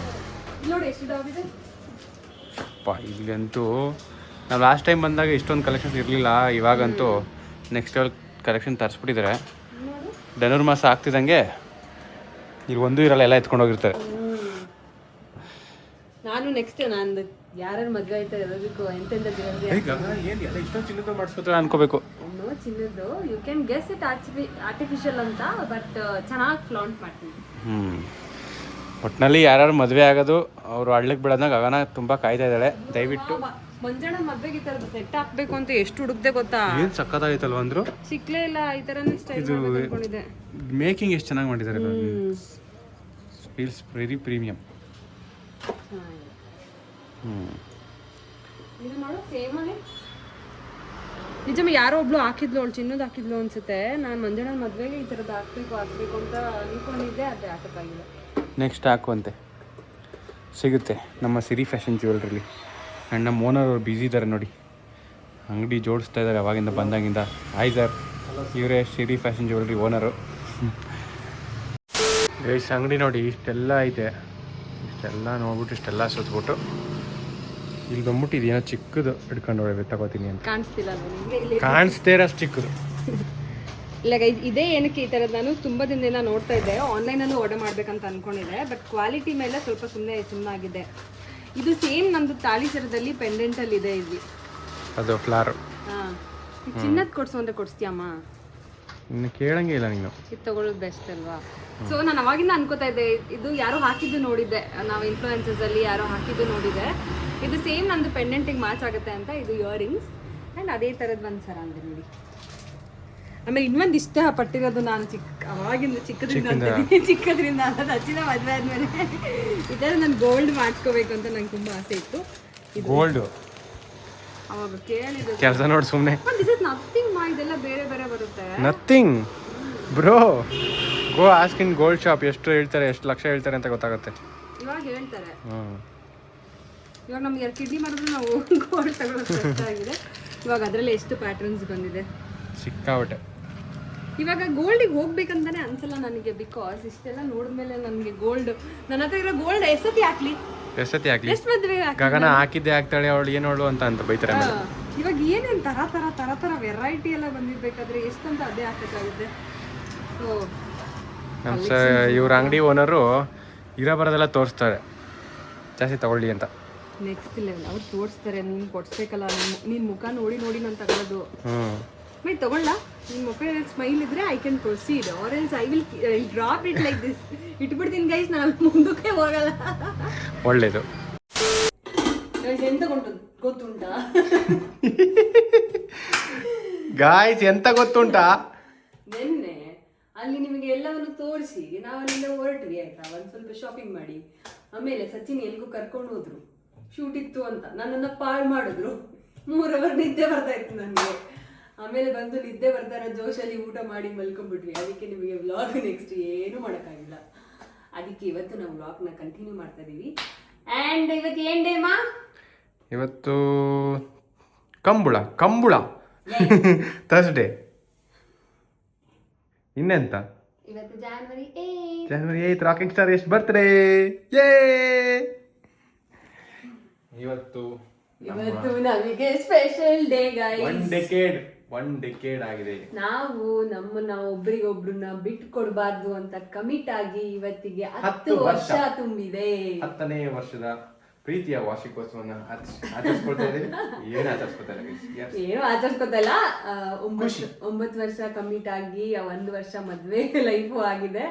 ನೋಡಿ ಎಷ್ಟು ಡಾಬ್ ಇದೆ. ಇಲ್ಲಂತೂ ನಾವು ಲಾಸ್ಟ್ ಟೈಮ್ ಬಂದಾಗ ಇಷ್ಟೊಂದು ಕಲೆಕ್ಷನ್ಸ್ ಇರಲಿಲ್ಲ. ಇವಾಗಂತೂ ನೆಕ್ಸ್ಟ್ ಲೆವೆಲ್ ಕಲೆಕ್ಷನ್ ತರಿಸ್ಬಿಟ್ಟಿದ್ದಾರೆ. ಧನುರ್ಮಾಸ ಆಗ್ತಿದ್ದಂಗೆ ಇಲ್ಲಿ ಒಂದೂ ಇರಲ್ಲ, ಎಲ್ಲ ಎತ್ಕೊಂಡು ಹೋಗಿರ್ತಾರೆ. ನಾನು ನೆಕ್ಸ್ಟ್ ನಂದು ಯಾರು ಮದುವೆ ಆಯ್ತಾ ಇರೋದಕ್ಕೂ ಎಂತೆಂಥ ಜ್ಯುವೆಲ್ರಿ ಇಷ್ಟೊಂದು ಚಿನ್ನದ ಮಾಡಿಸ್ಕೊತಾರೆ ಅನ್ಕೋಬೇಕು. ಚಿನ್ನದ್ದು you can guess it artificial ಅಂತ, ಬಟ್ ಚೆನ್ನಾಗಿ ಫ್ಲಾಂಟ್ ಮಾಡ್ತೀನಿ. ಒಟ್ಟಿನಲ್ಲಿ ಯಾರು ಮದುವೆ ಆಗೋದು ಅವರು ಹಳ್ಳಿಗೆ ಬಿಡೋದಾಗ ಗಗನ ತುಂಬ ಕಾಯ್ತಾ ಇದ್ದಾಳೆ. ದಯವಿಟ್ಟು ಮಂಜಣ್ಣ ಮದ್ವೆಗೆ ಈ ಥರದ್ದು ಸೆಟ್ ಹಾಕ್ಬೇಕು ಅಂತ ಎಷ್ಟು ಹುಡುಕ್ದೆ ಗೊತ್ತಾ. ಏನು ಸಕ್ಕತ್ತಾಗಿತ್ತಲ್ವ ಅಂದ್ರು. ಸಿಕ್ಲೇ ಇಲ್ಲ ಈ ಥರನೇ ಸ್ಟೈಲ್ ಮಾಡ್ಕೊಂಡಿದೆ. ಮೇಕಿಂಗ್ ಎಷ್ಟು ಚೆನ್ನಾಗಿ ಮಾಡಿದ್ದಾರೆ. Feels very premium. ಇದು ನೋಡು ಸೇಮ್ ಆಗಿ ನಿಜ ಯಾರೋ ಒಬ್ಳು ಹಾಕಿದ್ಲು, ಅವಳು ಚಿನ್ನದ ಹಾಕಿದ್ಲು ಅನ್ಸುತ್ತೆ. ನಾನು ಮಂಜಣ್ಣನ ಮದ್ವೆಗೆ ಈ ಥರದ್ದು ಹಾಕ್ಬೇಕು ಅಂತ ಅನ್ಕೊಂಡಿದ್ದೆ, ಅದೇ ಹಾಕೋಕ್ಕಾಗಿಲ್ಲ. ನೆಕ್ಸ್ಟ್ ಹಾಕುವಂತೆ ಸಿಗುತ್ತೆ ನಮ್ಮ ಸಿರಿ ಫ್ಯಾಷನ್ ಜ್ಯುವೆಲ್ರಿಲಿ. ಆ್ಯಂಡ್ ನಮ್ಮ ಓನರ್ ಅವ್ರು ಬ್ಯುಸಿ ಇದ್ದಾರೆ ನೋಡಿ, ಅಂಗಡಿ ಜೋಡಿಸ್ತಾ ಇದ್ದಾರೆ ಅವಾಗಿಂದ ಬಂದಾಗಿಂದ. ಹಾಯ್ ಸರ್, ಇವರೇ ಸಿರಿ ಫ್ಯಾಷನ್ ಜ್ಯುವೆಲ್ರಿ ಓನರು. ಗೈಸ್ ಅಂಗಡಿ ನೋಡಿ ಇಷ್ಟೆಲ್ಲ ಐತೆ. ಇಷ್ಟೆಲ್ಲ ನೋಡ್ಬಿಟ್ಟು ಇಷ್ಟೆಲ್ಲ ಸುತ್ತಬಿಟ್ಟು ಇಲ್ಲಿ ಬಂದ್ಬಿಟ್ಟು ಇದೇನೋ ಚಿಕ್ಕದು ಹಿಡ್ಕೊಂಡು ಹೋಗ್ಬೇಕು ತಗೋತೀನಿ ಅಂತ. ಕಾಣಿಸ್ತಿಲ್ಲ ಕಾಣಿಸ್ತೇ ಅಷ್ಟು ಚಿಕ್ಕದು. ಇಲ್ಲ ಗೈಸ್, ಇದೇ ಏನಕ್ಕೆ ಈ ಥರದ್ದು ನಾನು ತುಂಬ ದಿನದಿಂದ ನೋಡ್ತಾ ಇದ್ದೆ. ಆನ್ಲೈನಲ್ಲೂ ಆರ್ಡರ್ ಮಾಡ್ಬೇಕಂತ ಅಂದ್ಕೊಂಡಿದ್ದೆ, ಬಟ್ ಕ್ವಾಲಿಟಿ ಮೇಲೆ ಸ್ವಲ್ಪ ಸುಮ್ಮನಾಗಿದೆ. ಇದು ಸೇಮ್ ನಮ್ಮದು ತಾಳಿ ಸರದಲ್ಲಿ ಪೆಂಡೆಂಟಲ್ಲಿ ಇದೆ ಇಲ್ಲಿ. ಅದು ಫ್ಲಾರ್. ಹಾಂ, ಚಿನ್ನದ ಕೊಡ್ಸು ಅಂತ ಕೊಡಿಸ್ತೀಯಮ್ಮ? ಇನ್ನು ಕೇಳಂಗೆ ಇಲ್ಲ ನೀನು. ಇದು ತಗೊಳ್ಳೋದು ಬೆಸ್ಟ್ ಅಲ್ವಾ? ಸೊ ನಾನು ಅವಾಗಿಂದ ಅನ್ಕೋತಾ ಇದ್ದೆ, ಇದು ಯಾರೋ ಹಾಕಿದ್ದು ನೋಡಿದ್ದೆ, ನಾವು ಇನ್ಫ್ಲುಯೆನ್ಸಲ್ಲಿ ಯಾರೋ ಹಾಕಿದ್ದು ನೋಡಿದ್ದೆ. ಇದು ಸೇಮ್ ನಂದು ಪೆಂಡೆಂಟಿಗೆ ಮ್ಯಾಚ್ ಆಗುತ್ತೆ ಅಂತ. ಇದು ಇಯರಿಂಗ್ಸ್ ಆ್ಯಂಡ್ ಅದೇ ಥರದ್ದು ಒಂದು ಸರ ಅಂದೆ ನೋಡಿ. ಆಮೇಲೆ ಇನ್ನೊಂದು ಇಷ್ಟ ಪಟ್ಟಿರೋದು ನಾನು ಅವಾಗಿಂದ ಚಿಕ್ಕದ್ರಿಂದ ಅನ್ನೋದು ಹಚ್ಚಿನ ಮದುವೆ ಆದಮೇಲೆ ಈ ಥರ ನಾನು ಗೋಲ್ಡ್ ಮಾಡಿಸ್ಕೋಬೇಕು ಅಂತ ನಂಗೆ ತುಂಬ ಆಸೆ ಇತ್ತು. ಗೋಲ್ಡು ಅವಾಗ ಕೇಳಿದ್ದು ಕೆಲಸ ನೋಡಿ ಸುಮ್ಮನೆ. ದಿಸ್ ಇಸ್ ನಥಿಂಗ್ ಮಾ, ಇದೆಲ್ಲ ಬೇರೆ ಬೇರೆ ಬರುತ್ತೆ. Nothing bro, go ask in gold shop. ಎಷ್ಟು ಹೇಳ್ತಾರೆ, ಎಷ್ಟು ಲಕ್ಷ ಹೇಳ್ತಾರೆ ಅಂತ ಗೊತ್ತಾಗುತ್ತೆ. ಇವಾಗ ಹೇಳ್ತಾರೆ. ಇವಾಗ ನಮ್ಗೆ ಕಿಡ್ನಿ ಮಾಡಿದ್ರು ನಾವು ಗೋಲ್ಡ್ ತಗೊಳ್ಳೋದು ಕಷ್ಟಾಗಿದೆ. ಇವಾಗ ಅದರಲ್ಲಿ ಎಷ್ಟು ಪ್ಯಾಟರ್ನ್ಸ್ ಬಂದಿದೆ, ಸಿಕ್ಕಾಬಿಟ್ಟೆ. ಇವಾಗ ಗೋಲ್ಡಿಗೆ ಹೋಗ್ಬೇಕಂತಾನೆ ಅನ್ಸಲ್ಲ ನನಗೆ. ಬಿಕಾಸ್ ಇಷ್ಟೆಲ್ಲ ನೋಡಿದ್ಮೇಲೆ ನನಗೆ ಗೋಲ್ಡ್, ನನ್ನ ಹತ್ರ ಇರೋ ಗೋಲ್ಡ್ ಎಷ್ಟೊತ್ತಿ ಹಾಕ್ಲಿ ಎಷ್ಟು ಮದುವೆ ಗಗನ ಹಾಕಿದ್ದೆ ಆಗ್ತಾಳೆ ಅವಳು ಏನೋಳು ಅಂತ ಬೈತಾರೆ. ಇವಾಗ ಏನೇನು ತರ ವೆರೈಟಿ ಎಲ್ಲ ಬಂದಿರ್ಬೇಕಾದ್ರೆ ಎಷ್ಟಂತ ಅದೇ ಹಾಕಕ್ಕಾಗುತ್ತೆ. ಸೊ ನಮ್ಮ ಇವ್ರ ಅಂಗಡಿ ಓನರು ಇರೋ ಬರೋದೆಲ್ಲ ತೋರಿಸ್ತಾರೆ ಜಾಸ್ತಿ ತಗೊಳ್ಳಿ ಅಂತ. ನೆಕ್ಸ್ಟ್ ಲೆವೆಲ್ ಅವ್ರು ತೋರಿಸ್ತಾರೆ. ನೀನು ಕೊಡ್ಸ್ಬೇಕಲ್ಲ, ನಿನ್ನ ಮುಖ ನೋಡಿ ನಾನು ತಗೊಳ್ಳೋದು. ಮೈ ತಗೊಳ್ಳ, ನಿಮ್ಮ ಮುಖ ಸ್ಮೈಲ್ ಇದ್ರೆ I can proceed, or else I will drop it like this. ಇಟ್ಬಿಡ್ತೀನಿ ಗೈಸ್, ನಾನು ಮುಂದಕ್ಕೆ ಹೋಗಲ್ಲ. ಒಳ್ಳೇದು. ಎಂತ ಗೊತ್ತುಂಟಾ ಗಾಯ್ಸ್, ಎಂತ ಗೊತ್ತುಂಟಾ, ನಿನ್ನೆ ಅಲ್ಲಿ ನಿಮಗೆ ಎಲ್ಲವನ್ನು ತೋರಿಸಿ ನಾವು ಅಲ್ಲಿಂದ ಹೊರಟ್ವಿ ಆಯ್ತಾ. ಒಂದು ಸ್ವಲ್ಪ ಶಾಪಿಂಗ್ ಮಾಡಿ ಆಮೇಲೆ ಸಚಿನ್ ಎಲ್ಗೂ ಕರ್ಕೊಂಡು ಹೋದ್ರು. ಶೂಟ್ ಇತ್ತು ಅಂತ ನನ್ನನ್ನು ಪಾಳು ಮಾಡಿದ್ರು. 3 ಅವರ್ ನಿದ್ದೆ ಬರ್ತಾ ಇತ್ತು ನನಗೆ. ಆಮೇಲೆ ಬಂದು ನಿದ್ದೆ ಬರ್ತಾರ ಜೋಶಲ್ಲಿ ಊಟ ಮಾಡಿ ಮಲ್ಕೊಂಡ್ಬಿಟ್ವಿ. ಅದಕ್ಕೆ ನಿಮಗೆ ವ್ಲಾಗ್ ನೆಕ್ಸ್ಟ್ ಏನು ಮಾಡೋಕ್ಕಾಗಿಲ್ಲ. ಅದಕ್ಕೆ ಇವತ್ತು ನಾವು ವ್ಲಾಗ್ನ ಕಂಟಿನ್ಯೂ ಮಾಡ್ತಾ ಇದೀವಿ. ಆ್ಯಂಡ್ ಇವತ್ತು ಏನ್ ಡೇ ಮಾ? ಇವತ್ತು ಕಂಬುಳ ಥರ್ಸ್ಡೇ. ಇನ್ನೆಂತ ಇವತ್ತು January 8th ರಾಕಿಂಗ್ ಸ್ಟಾರ್ ಎಷ್ಟು ಬರ್ತ್ಡೇ. ಯೇ ಇವತ್ತು ನಮಗೆ special day guys. One decade ಆಗಿದೆ. ನಾವು ನಮ್ಮನ್ನ ಒಬ್ರಿಗೊಬ್ರನ್ನ ಬಿಟ್ಟು ಕೊಡಬಾರ್ದು ಅಂತ ಕಮಿಟ್ ಆಗಿ ಇವತ್ತಿಗೆ 10 ವರ್ಷ ತುಂಬಿದೆ. 10ನೇ ವರ್ಷದ ಪ್ರೀತಿಯ ವಾರ್ಷಿಕೋತ್ಸವನ್ನ ಆಚರಿಸ್ಕೊಳ್ತಾ ಇದ್ದೀವಿ. ಏನು ಆಚರಿಸ್ಕೊತಾ ಇಲ್ಲ, 9 ವರ್ಷ ಕಮಿಟ್ ಆಗಿ 1 ವರ್ಷ ಮದ್ವೆ ಲೈಫು ಆಗಿದೆ.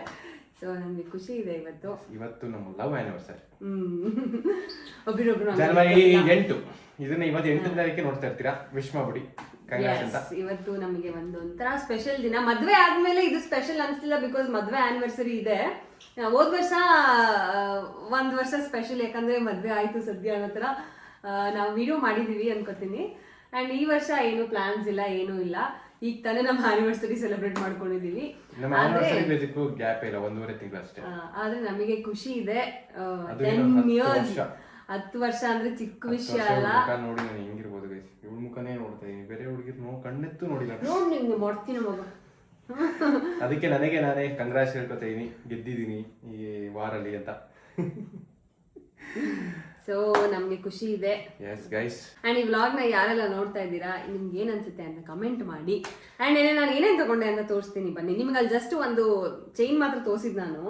ಸೊ ನಮ್ಗೆ ಖುಷಿ ಇದೆ ಇವತ್ತು ನಮ್ಮ ಲವ್ ಆನಿವರ್ಸರಿ. ಒಬ್ರೊಬ್ರು January 8. ಇದನ್ನ ಇವತ್ತು 8ನೇ ತಾರೀಕಿಗೆ ನೋಡ್ತಾ ಇರ್ತೀರಾ. ವಿಶ್ ಮಾಡ್ಬಿಡಿ ಕಂಗ್ರಾಟ್ಸ್ ಅಂತ. ಇವತ್ತು ನಮಗೆ ಒಂಥರ ಸ್ಪೆಷಲ್ ದಿನ. ಮದ್ವೆ ಆದ್ಮೇಲೆ ಇದು ಸ್ಪೆಷಲ್ ಅನ್ಸ್ತಿಲ್ಲ, ಬಿಕಾಸ್ ಮದ್ವೆ ಆನಿವರ್ಸರಿ ಇದೆ. ಹೋದ್ ವರ್ಷ ಒಂದ್ ವರ್ಷ ಸ್ಪೆಷಲ್, ಯಾಕಂದ್ರೆ ಮದ್ವೆ ಆಯ್ತು ಸದ್ಯ ಅನ್ನೋ ತರ ನಾವು ವಿಡಿಯೋ ಮಾಡಿದೀವಿ ಅನ್ಕೋತೀನಿ. ಅಂಡ್ ಈ ವರ್ಷ ಏನು ಪ್ಲಾನ್ಸ್ ಇಲ್ಲ, ಏನೂ ಇಲ್ಲ. ಈಗ ತಾನೇ ನಮ್ಮ ಆನಿವರ್ಸರಿ ಸೆಲೆಬ್ರೇಟ್ ಮಾಡ್ಕೊಂಡಿದೀವಿ. ಗ್ಯಾಪ್ ಇಲ್ಲ, 1.5 ತಿಂಗಳು ಅಷ್ಟೇ. ಆದ್ರೆ ನಮಗೆ ಖುಷಿ ಇದೆ. 10 years, 10 ವರ್ಷ ಅಂದ್ರೆ ಚಿಕ್ಕ ವಿಷಯ ಅಲ್ಲ. ನೋಡಿ ನಾನು ಹೆಂಗಿರ್ಬೋದು ಗೈಸ್, ಇವಳ ಮುಖನೇ ನೋಡ್ತಾ ಇದೀನಿ, ಬೇರೆ ಹುಡುಗಿರ್ ಕಣ್ಣೆತ್ತು ನೋಡಿಲ್ಲ. ನೋಡ್ ನಿಮ್ಗೆ ಮಾಡ್ತೀನಿ ಮಗ. ಅದಕ್ಕೆ ನನಗೆ ನಾನೇ ಕಂಗ್ರಾಟ್ಸ್ ಹೇಳ್ಕೊತಾ ಇದೀನಿ, ಗೆದ್ದಿದ್ದೀನಿ ಈ ವಾರಲ್ಲಿ ಅಂತ. ಸೊ ನಮ್ಗೆ ಖುಷಿ ಇದೆ. Yes guys. ಅಂಡ್ ಈ ವ್ಲಾಗ್ ನ ಯಾರೆಲ್ಲ ನೋಡ್ತಾ ಇದ್ದೀರಾ, ನಿಮ್ಗೆ ಏನ್ ಅನ್ಸುತ್ತೆ ಅಂತ ಕಮೆಂಟ್ ಮಾಡಿ. ಅಂಡ್ ನಾನು ಏನೇನ್ ತಗೊಂಡೆ ಅಂತ ತೋರಿಸ್ತೀನಿ ಬನ್ನಿ. ನಿಮ್ಗೆ ಅಲ್ಲಿ ಜಸ್ಟ್ ಒಂದು ಚೈನ್ ಮಾತ್ರ ತೋರಿಸಿದ್ ನಾನು.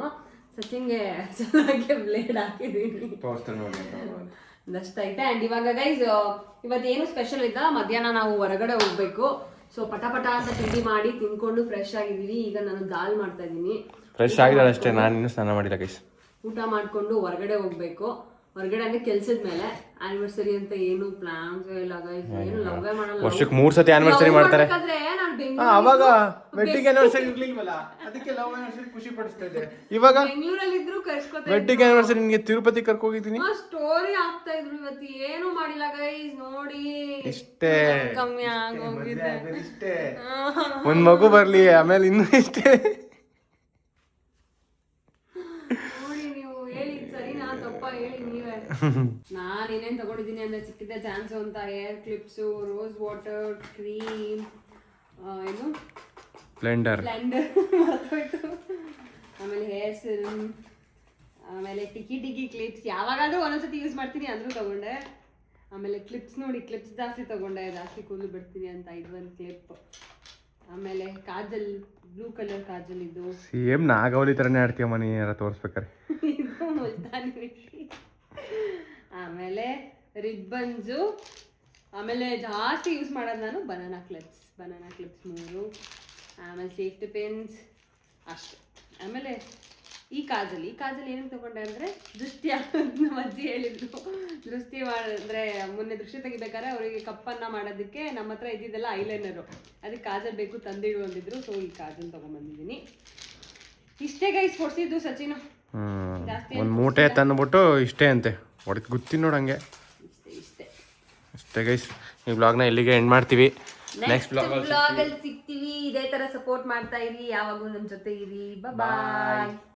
ಸಚಿನ್ಗೆ ಚೆನ್ನಾಗಿ ಬ್ಲೇಡ್ ಹಾಕಿದೀನಿ, ದಷ್ಟ ಐತೆ. ಅಂಡ್ ಇವಾಗ ಗೈಸ್ ಇವತ್ತೇನು ಸ್ಪೆಷಲ್ ಇಲ್ಲ, ಮಧ್ಯಾಹ್ನ ನಾವು ಹೊರಗಡೆ ಹೋಗ್ಬೇಕು. ಸೊ ಪಟ ಅಂತ ತಿಂಡಿ ಮಾಡಿ ತಿನ್ಕೊಂಡು ಫ್ರೆಶ್ ಆಗಿದೀವಿ. ಈಗ ನಾನು ದಾಲ್ ಮಾಡ್ತಾ ಇದೀನಿ. ಫ್ರೆಶ್ ಆಗಿದ್ದಾಳೆ ಅಷ್ಟೇ, ನಾನು ಇನ್ನೂ ಸ್ನಾನ ಮಾಡಿಲ್ಲ ಗೈಸ್. ಊಟ ಮಾಡ್ಕೊಂಡು ಹೊರಗಡೆ ಹೋಗ್ಬೇಕು. ಹೊರಗಡೆ ಅಂದ್ರೆ ಕೆಲ್ಸದ ಮೇಲೆ. ಆನಿವರ್ಸರಿ ಅಂತ ಏನು ಪ್ಲಾನ್ಸ್ ಇಲ್ಲ ಗೈಸ್, ಏನು ಲವ್ವೇ ಮಾಡಲ್ಲ. ವರ್ಷಕ್ಕೆ 3 ಸತಿ ಆನಿವರ್ಸರಿ ಮಾಡ್ತಾರೆ. ನಾನು ಅವಾಗ ವೆಡ್ಡಿಂಗ್ ಆನಿವರ್ಸರಿ ಇರ್ಲಿಲ್ವಲ್ಲ, ಅದಕ್ಕೆ ಲವ್ ಆನಿವರ್ಸರಿ ಖುಷಿ ಪಡಿಸ್ತಾ ಇದ್ದೆ. ಇವಾಗ ಬೆಂಗಳೂರಲ್ಲಿ ಇದ್ರು ಕರ್ಸ್ಕೊತಾ ವೆಡ್ಡಿಂಗ್ ಆನಿವರ್ಸರಿ ನಿಮಗೆ ತಿರುಪತಿ ಕರ್ಕೊ ಹೋಗಿದ್ದೀನಿ. ಸ್ಟೋರಿ ಆಗ್ತಾ ಇದ್ರು. ಇವತ್ತು ಏನು ಮಾಡಿಲ್ಲ ಗೈಸ್, ನೋಡಿ ಇಷ್ಟೇ ಕಮ್ಮಿ ಆಗೋಗಿದೆ. ಇಷ್ಟೇ ಒಂದ್ ಮಗು ಬರ್ಲಿ, ಆಮೇಲೆ ಇನ್ನೂ ಇಷ್ಟೇ. ನೋಡಿ ನೀವು ಹೇಳಿ ಸರಿನಾ ತಪ್ಪ ಹೇಳಿ ನೀವೇ. ನಾನು ಏನೇನ್ ತಗೊಂಡಿದ್ದೀನಿ ಅಂದ್ರೆ ಸಿಕ್ಕಿದ್ದೆ ಚಾನ್ಸು ಅಂತ hair clips, rose water, cream, ಏನು ಬ್ಲೆಂಡರ್ ಮರ್ತೋಯ್ತು, ಆಮೇಲೆ ಹೇರ್ ಸಿರಮ್, ಆಮೇಲೆ ಟಿಕಿ ಕ್ಲಿಪ್ಸ್. ಯಾವಾಗಾದ್ರೂ ಒಂದೊಂದ್ಸತಿ ಯೂಸ್ ಮಾಡ್ತೀನಿ ಅಂದ್ರೂ ತಗೊಂಡೆ. ಆಮೇಲೆ ಕ್ಲಿಪ್ಸ್ ನೋಡಿ, ಕ್ಲಿಪ್ಸ್ ಜಾಸ್ತಿ ತಗೊಂಡೆ, ಜಾಸ್ತಿ ಕೂದಲು ಬಿಡ್ತೀನಿ ಅಂತ ಇದೊಂದು ಕ್ಲಿಪ್. ಆಮೇಲೆ ಕಾಜಲ್, ಬ್ಲೂ ಕಲರ್ ಕಾಜಲ್ ಇದು. ಸೇಮ್ ನಾಗವಲಿ ತರನೇ ಆಡ್ತೀಯಮ್ಮ ನೀ, ಯಾರ ತೋರಿಸ್ಬೇಕಾರೆ. ಇದು ಮುಲ್ತಾನಿ ಮಿಟ್ಟಿ. ಆಮೇಲೆ ರಿಬ್ಬನ್ಸು. ಆಮೇಲೆ ಜಾಸ್ತಿ ಯೂಸ್ ಮಾಡೋದು ನಾನು ಬನಾನಾ ಕ್ಲಿಪ್ಸ್ 3. ಆಮೇಲೆ ಸೇಫ್ಟಿ ಪಿನ್ಸ್ ಅಷ್ಟೆ. ಆಮೇಲೆ ಈ ಕಾಜಲ್ ಏನಕ್ಕೆ ತಗೊಂಡೆ ಅಂದರೆ ದೃಷ್ಟಿ, ನಮ್ಮ ಅಜ್ಜಿ ಹೇಳಿದ್ರು ದೃಷ್ಟಿ ಅಂದರೆ ಮೊನ್ನೆ ದೃಷ್ಟಿ ತೆಗಿಬೇಕಾದ್ರೆ ಅವರಿಗೆ ಕಪ್ಪನ್ನ ಮಾಡೋದಕ್ಕೆ ನಮ್ಮ ಹತ್ರ ಇದ್ದಿದ್ದೆಲ್ಲ ಐಲೈನರು, ಅದಕ್ಕೆ ಕಾಜಲ್ ಬೇಕು ತಂದಿಡು ಅಂದಿದ್ರು. ಸೊ ಈ ಕಾಜಲ್ ತೊಗೊಂಬಂದಿದ್ದೀನಿ. ಇಷ್ಟೇ ಗೈಸ್ ಕೊಡ್ಸಿದ್ದು ಸಚಿನ್. ಒಂದು ಮೂಟೆ ತಂದುಬಿಟ್ಟು ಇಷ್ಟೇ ಅಂತೆ ಹೊಡೆದು ಗೊತ್ತೀನಿ ನೋಡಂಗೆ. ಇಷ್ಟೇ ಗೈಸ್, ಈ ಬ್ಲಾಗ್ನ ಇಲ್ಲಿಗೆ ಎಂಡ್ ಮಾಡ್ತೀವಿ. ನೆಕ್ಸ್ಟ್ ಬ್ಲಾಗಲ್ಲಿ ಸಿಗ್ತೀವಿ. ಇದೇ ತರ ಸಪೋರ್ಟ್ ಮಾಡ್ತಾ ಇರಿ, ಯಾವಾಗೂ ನಮ್ಮ ಜೊತೆ ಇರಿ. ಬಾಯ್.